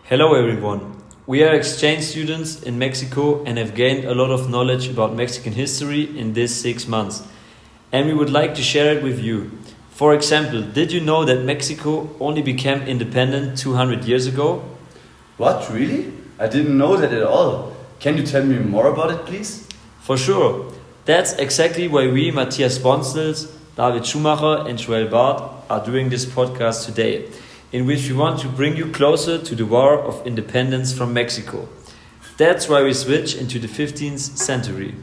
Hello everyone. We are exchange students in Mexico and have gained a lot of knowledge about Mexican history in these 6 months. And we would like to share it with you. For example, did you know that Mexico only became independent 200 years ago? What, really? I didn't know that at all. Can you tell me more about it, please? For sure. That's exactly why we, Matthias Bonstels, David Schumacher and Joel Barth, are doing this podcast today, in which we want to bring you closer to the War of Independence from Mexico. That's why we switch into the 15th century.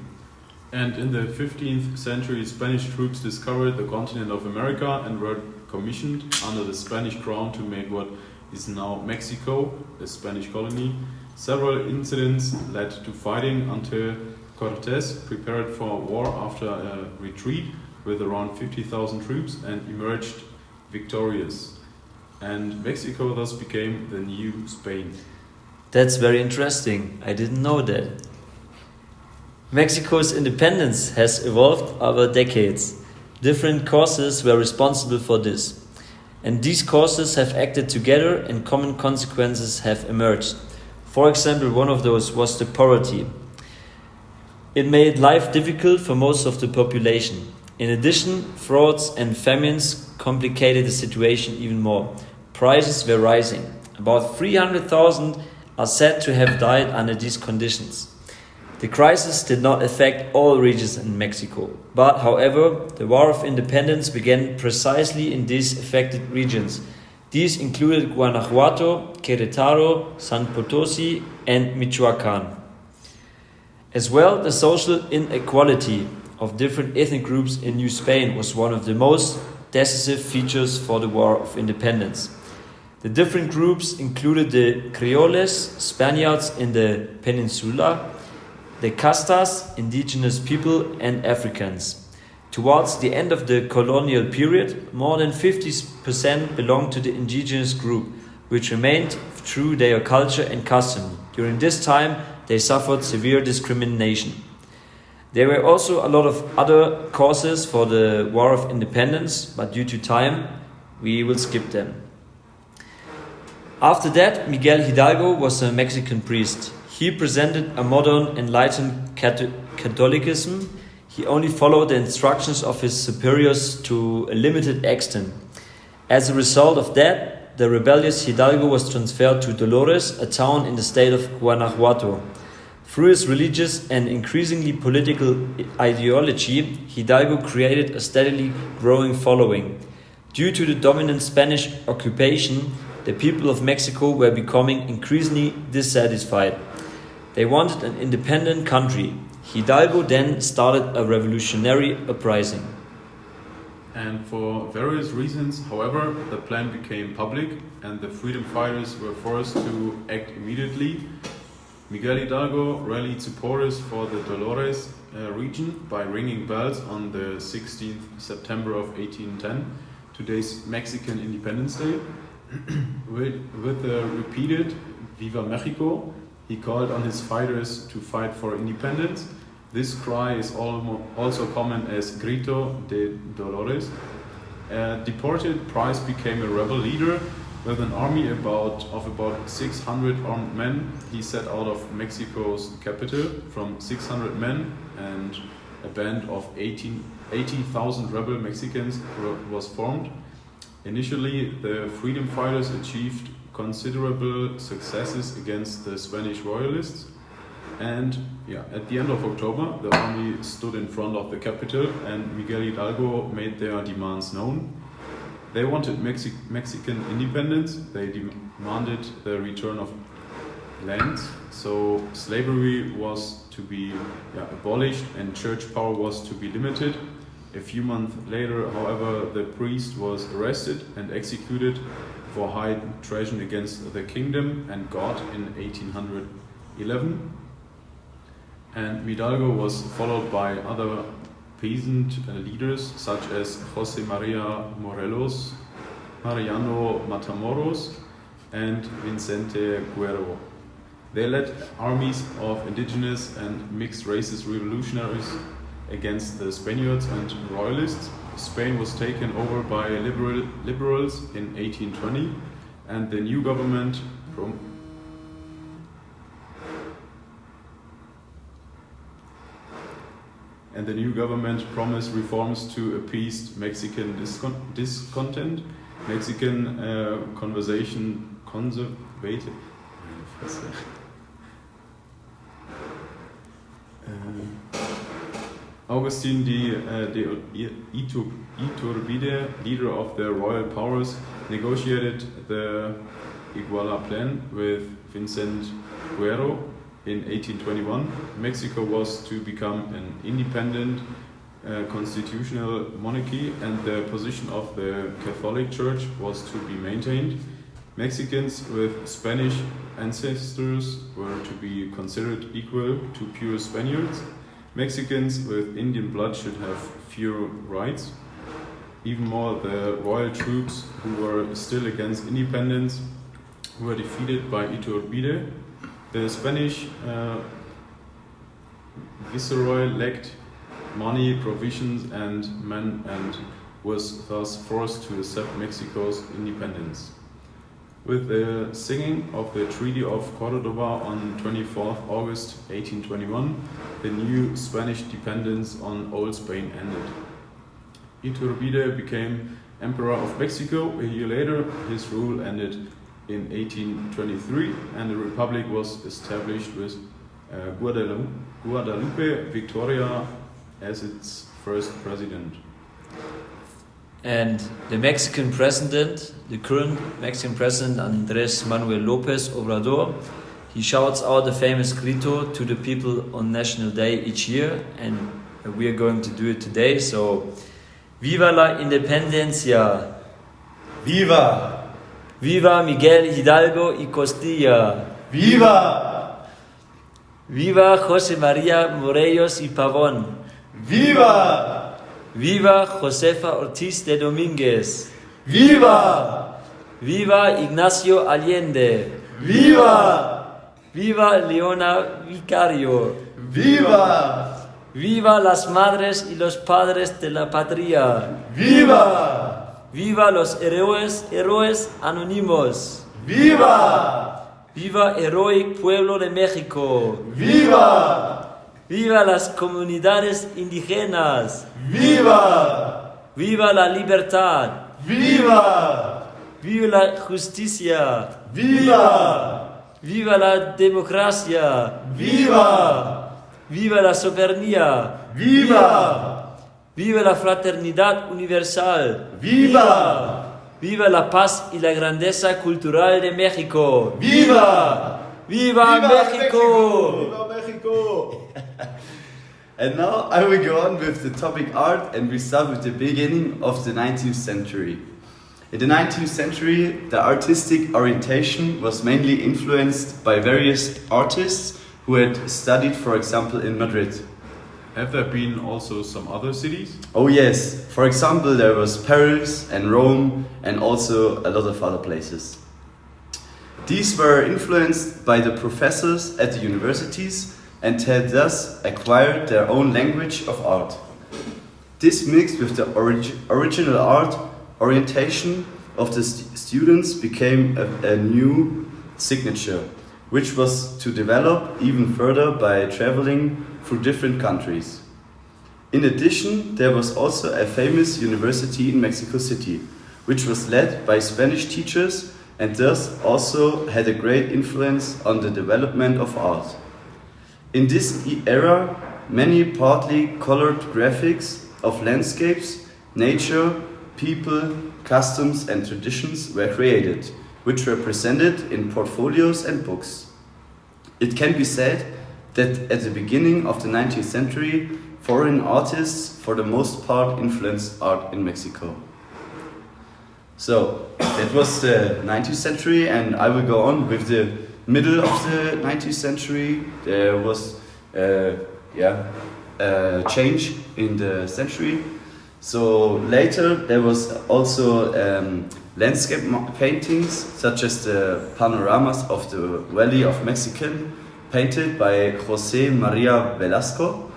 And in the 15th century, Spanish troops discovered the continent of America and were commissioned under the Spanish crown to make what is now Mexico, a Spanish colony. Several incidents led to fighting until Cortés prepared for war after a retreat with around 50,000 troops and emerged victorious. And Mexico thus became the new Spain. That's very interesting. I didn't know that. Mexico's independence has evolved over decades. Different causes were responsible for this. And these causes have acted together and common consequences have emerged. For example, one of those was the poverty. It made life difficult for most of the population. In addition, frauds and famines complicated the situation even more. Prices were rising. About 300,000 are said to have died under these conditions. The crisis did not affect all regions in Mexico, but however, the War of Independence began precisely in these affected regions. These included Guanajuato, Querétaro, San Potosí, and Michoacán. As well, the social inequality of different ethnic groups in New Spain was one of the most decisive features for the War of Independence. The different groups included the Creoles, Spaniards in the peninsula, the Castas, indigenous people, and Africans. Towards the end of the colonial period, more than 50% belonged to the indigenous group, which remained true their culture and custom. During this time, they suffered severe discrimination. There were also a lot of other causes for the War of Independence, but due to time, we will skip them. After that, Miguel Hidalgo was a Mexican priest. He presented a modern, enlightened Catholicism. He only followed the instructions of his superiors to a limited extent. As a result of that, the rebellious Hidalgo was transferred to Dolores, a town in the state of Guanajuato. Through his religious and increasingly political ideology, Hidalgo created a steadily growing following. Due to the dominant Spanish occupation, the people of Mexico were becoming increasingly dissatisfied. They wanted an independent country. Hidalgo then started a revolutionary uprising. And for various reasons, however, the plan became public and the freedom fighters were forced to act immediately. Miguel Hidalgo rallied supporters for the Dolores region by ringing bells on the 16th September of 1810, today's Mexican Independence Day. With the repeated Viva Mexico, he called on his fighters to fight for independence. This cry is also common as Grito de Dolores. A deported Price became a rebel leader. With an army of about 600 armed men, he set out of Mexico's capital. From 600 men and a band of 80,000 rebel Mexicans was formed. Initially, the freedom fighters achieved considerable successes against the Spanish royalists. And at the end of October, the army stood in front of the capital and Miguel Hidalgo made their demands known. They wanted Mexican independence. They demanded the return of lands. So slavery was to be abolished and church power was to be limited. A few months later, however, the priest was arrested and executed for high treason against the kingdom and God in 1811. And Hidalgo was followed by other peasant leaders such as José María Morelos, Mariano Matamoros, and Vicente Guerrero. They led armies of indigenous and mixed races revolutionaries against the Spaniards and royalists. Spain was taken over by liberals in 1820, and the new government and the new government promised reforms to appease Mexican discontent, Mexican conservative. Augustin de Iturbide, leader of the royal powers, negotiated the Iguala Plan with Vicente Guerrero in 1821. Mexico was to become an independent constitutional monarchy, and the position of the Catholic Church was to be maintained. Mexicans with Spanish ancestors were to be considered equal to pure Spaniards. Mexicans with Indian blood should have fewer rights. Even more, the royal troops who were still against independence were defeated by Iturbide. The Spanish viceroy lacked money, provisions, and men, and was thus forced to accept Mexico's independence. With the signing of the Treaty of Córdoba on 24th August 1821, the new Spanish dependence on Old Spain ended. Iturbide became Emperor of Mexico. A year later, his rule ended in 1823, and a republic was established with Guadalupe Victoria as its first president. And the Mexican president, the current Mexican president Andrés Manuel López Obrador, he shouts out the famous grito to the people on National Day each year, and we are going to do it today. So, Viva la Independencia! Viva! Viva Miguel Hidalgo y Costilla! Viva! Viva José María Morelos y Pavón! Viva! Viva Josefa Ortiz de Domínguez! Viva! Viva Ignacio Allende! Viva! Viva Leona Vicario! Viva! Viva las madres y los padres de la patria! Viva! Viva los héroes anónimos! Viva! Viva Heroic Pueblo de México! Viva! Viva las comunidades indígenas! Viva! Viva la libertad! Viva! Viva la justicia! Viva! Viva la democracia! Viva! Viva la soberanía! Viva! Viva la fraternidad universal! Viva! Viva la paz y la grandeza cultural de México! Viva! Viva México! Viva Mexico! And now I will go on with the topic art, and we start with the beginning of the 19th century. In the 19th century, the artistic orientation was mainly influenced by various artists who had studied, for example, in Madrid. Have there been also some other cities? Oh yes, for example, there was Paris and Rome and also a lot of other places. These were influenced by the professors at the universities and had thus acquired their own language of art. This mixed with the original art orientation of the students became a new signature, which was to develop even further by traveling through different countries. In addition, there was also a famous university in Mexico City, which was led by Spanish teachers and thus also had a great influence on the development of art. In this era, many partly colored graphics of landscapes, nature, people, customs and traditions were created, which were presented in portfolios and books. It can be said that at the beginning of the 19th century, foreign artists for the most part influenced art in Mexico. So, that was the 19th century, and I will go on with the middle of the 19th century. There was a change in the century. So later there was also landscape paintings, such as the panoramas of the Valley of Mexican, painted by José María Velasco,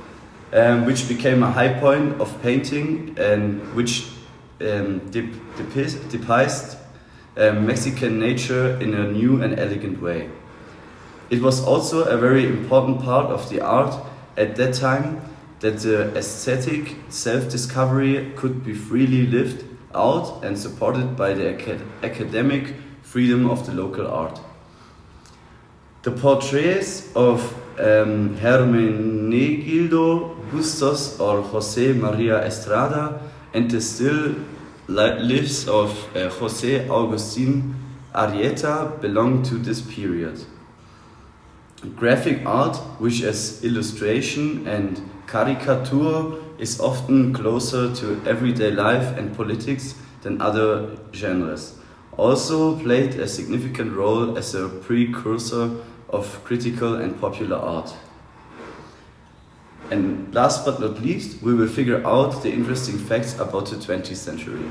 which became a high point of painting and which depicts Mexican nature in a new and elegant way. It was also a very important part of the art at that time, that the aesthetic self-discovery could be freely lived out and supported by the academic freedom of the local art. The portraits of Hermenegildo Bustos or José María Estrada and the still lives of José Agustín Arrieta belong to this period. Graphic art, which as illustration and caricature is often closer to everyday life and politics than other genres, also played a significant role as a precursor of critical and popular art. And last but not least, we will figure out the interesting facts about the 20th century.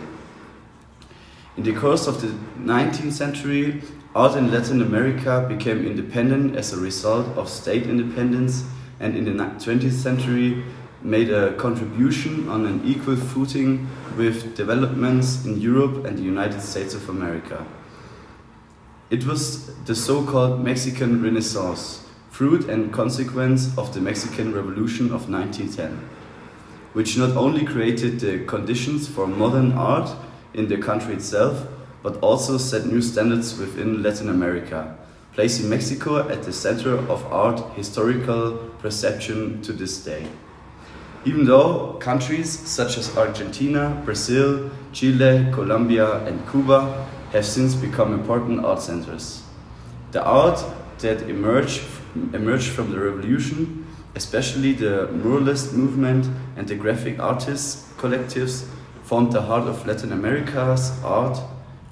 In the course of the 19th century, art in Latin America became independent as a result of state independence, and in the 20th century made a contribution on an equal footing with developments in Europe and the United States of America. It was the so-called Mexican Renaissance, fruit and consequence of the Mexican Revolution of 1910, which not only created the conditions for modern art in the country itself, but also set new standards within Latin America, placing Mexico at the center of art historical perception to this day. Even though countries such as Argentina, Brazil, Chile, Colombia and Cuba have since become important art centers. The art that emerged from the revolution, especially the muralist movement and the graphic artists collectives, formed the heart of Latin America's art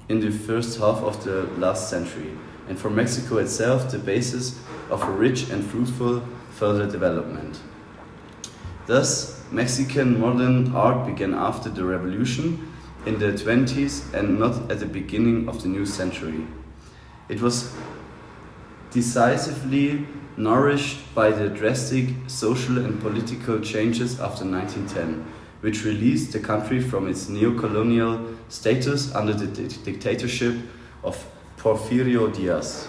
in the first half of the last century, and for Mexico itself the basis of a rich and fruitful further development. Thus, Mexican modern art began after the revolution in the 20s and not at the beginning of the new century. It was decisively nourished by the drastic social and political changes after 1910, which released the country from its neo-colonial status under the dictatorship of Porfirio Díaz.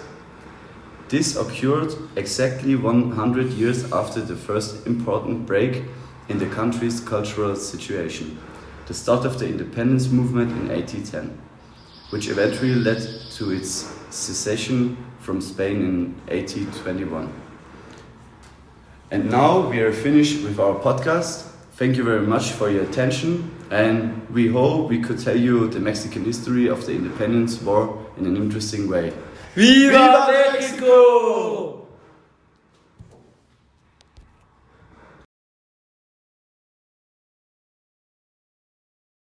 This occurred exactly 100 years after the first important break in the country's cultural situation, the start of the independence movement in 1810, which eventually led to its secession from Spain in 1821. And now we are finished with our podcast. Thank you very much for your attention, and we hope we could tell you the Mexican history of the independence war in an interesting way. ¡Viva México!